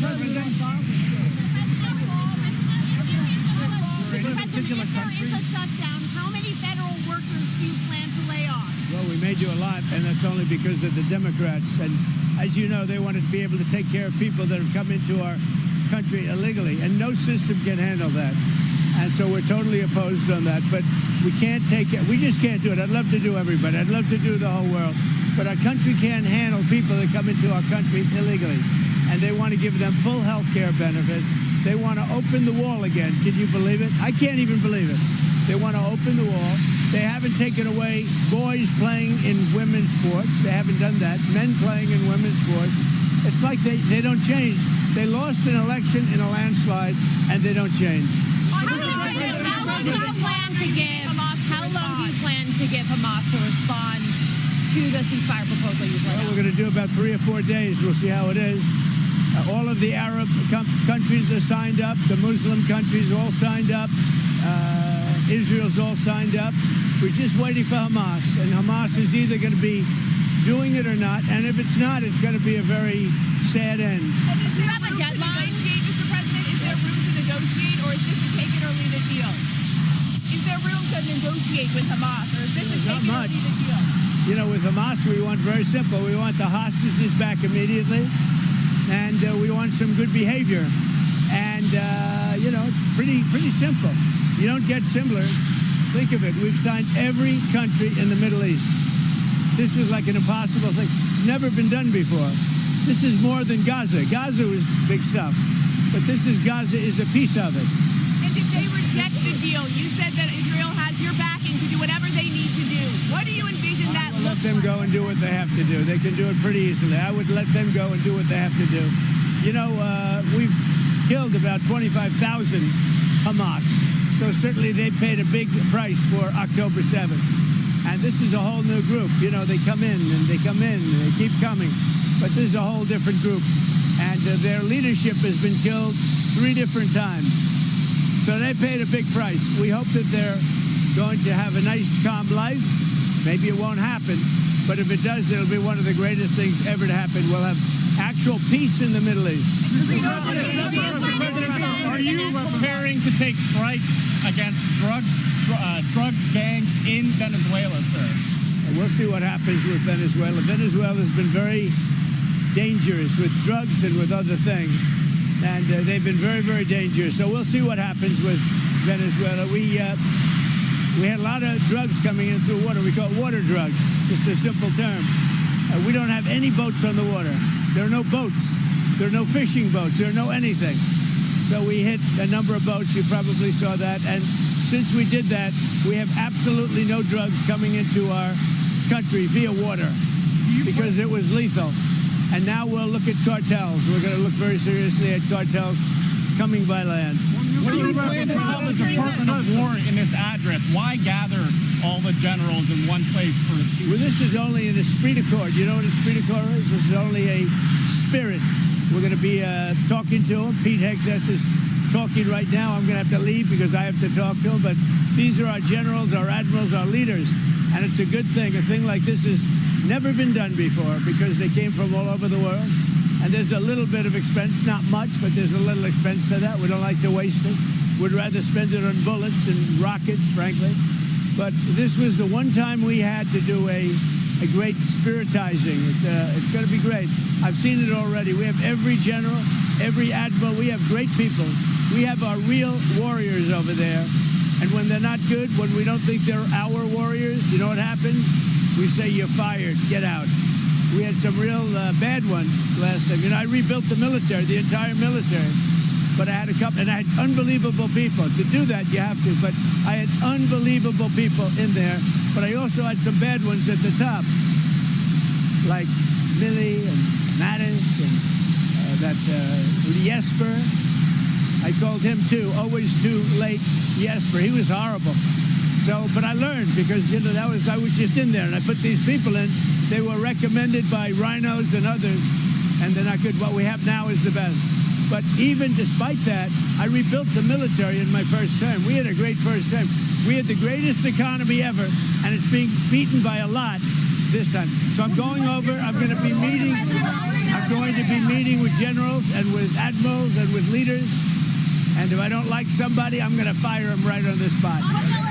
particular country? If there is a shutdown, how many federal workers do you plan to lay off? Well, we may do a lot, and that's only because of the Democrats. And as you know, they want to be able to take care of people that have come into our country illegally, and no system can handle that. And so we're totally opposed on that. But we can't take it. We just can't do it. I'd love to do everybody. I'd love to do the whole world. But our country can't handle people that come into our country illegally. And they want to give them full health care benefits. They want to open the wall again. Can you believe it? I can't even believe it. They want to open the wall. They haven't taken away boys playing in women's sports. They haven't done that. Men playing in women's sports. It's like they don't change. They lost an election in a landslide, and they don't change. How long do you plan to give Hamas to respond to the ceasefire proposal you put out? We're going to do about 3 or 4 days. We'll see how it is. All of the Arab countries are signed up. The Muslim countries all signed up. Israel's all signed up. We're just waiting for Hamas. And Hamas is either going to be doing it or not. And if it's not, it's going to be a very sad end. Do you have a deadline, Mr. President? Is there room to negotiate, or is this a take it or leave it deal? Is there room to negotiate with Hamas, or is this a take it or leave it deal? You know, with Hamas, we want very simple. We want the hostages back immediately. And we want some good behavior. And, you know, it's pretty simple. You don't get simpler. Think of it. We've signed every country in the Middle East. This is like an impossible thing. It's never been done before. This is more than Gaza. Gaza was big stuff. But Gaza is a piece of it. And if they reject the deal, you said that Israel has your backing to do whatever they need to do. What do you envision that looks like? Let them go and do what they have to do. They can do it pretty easily. I would let them go and do what they have to do. You know, we've killed about 25,000 Hamas. So certainly they paid a big price for October 7th. And this is a whole new group. You know, they come in and they come in and they keep coming. But this is a whole different group. And their leadership has been killed 3 different times. So they paid a big price. We hope that they're going to have a nice, calm life. Maybe it won't happen. But if it does, it'll be one of the greatest things ever to happen. We'll have actual peace in the Middle East. Are you preparing to take strikes against drug gangs in Venezuela, sir? We'll see what happens with Venezuela. Venezuela has been very dangerous with drugs and with other things. And they've been very, very dangerous. So we'll see what happens with Venezuela. We had a lot of drugs coming in through water. We call it water drugs, just a simple term. We don't have any boats on the water. There are no boats. There are no fishing boats. There are no anything. So we hit a number of boats. You probably saw that. And since we did that, we have absolutely no drugs coming into our country via water because it was lethal. And now we'll look at cartels. We're going to look very seriously at cartels coming by land. What do you plan to tell the Department of War in this address? Why gather all the generals in one place for a speech? Well, this is only an esprit de corps. You know what esprit de corps is? This is only a spirit. We're going to be talking to him. Pete Hegseth is talking right now. I'm going to have to leave because I have to talk to him. But these are our generals, our admirals, our leaders. And it's a good thing. A thing like this has never been done before because they came from all over the world. And there's a little bit of expense, not much, but there's a little expense to that. We don't like to waste it. We'd rather spend it on bullets and rockets, frankly. But this was the one time we had to do a great spiritizing. It's going to be great. I've seen it already. We have every general, every admiral. We have great people. We have our real warriors over there. And when they're not good, when we don't think they're our warriors, you know what happens? We say, you're fired. Get out. We had some real bad ones last time. You know, I rebuilt the military, the entire military. But I had a couple, and I had unbelievable people. To do that, you have to. But I had unbelievable people in there. But I also had some bad ones at the top, like Milley and Mattis and that Jesper. I called him too. Always too late, Jesper. He was horrible. So, but I learned because you know I was just in there, and I put these people in. They were recommended by rhinos and others, and they're not good. What we have now is the best. But even despite that, I rebuilt the military in my first term. We had a great first term. We had the greatest economy ever, and it's being beaten by a lot this time. So I'm going over. I'm going to be meeting. I'm going to be meeting with generals and with admirals and with leaders. And if I don't like somebody, I'm going to fire him right on the spot.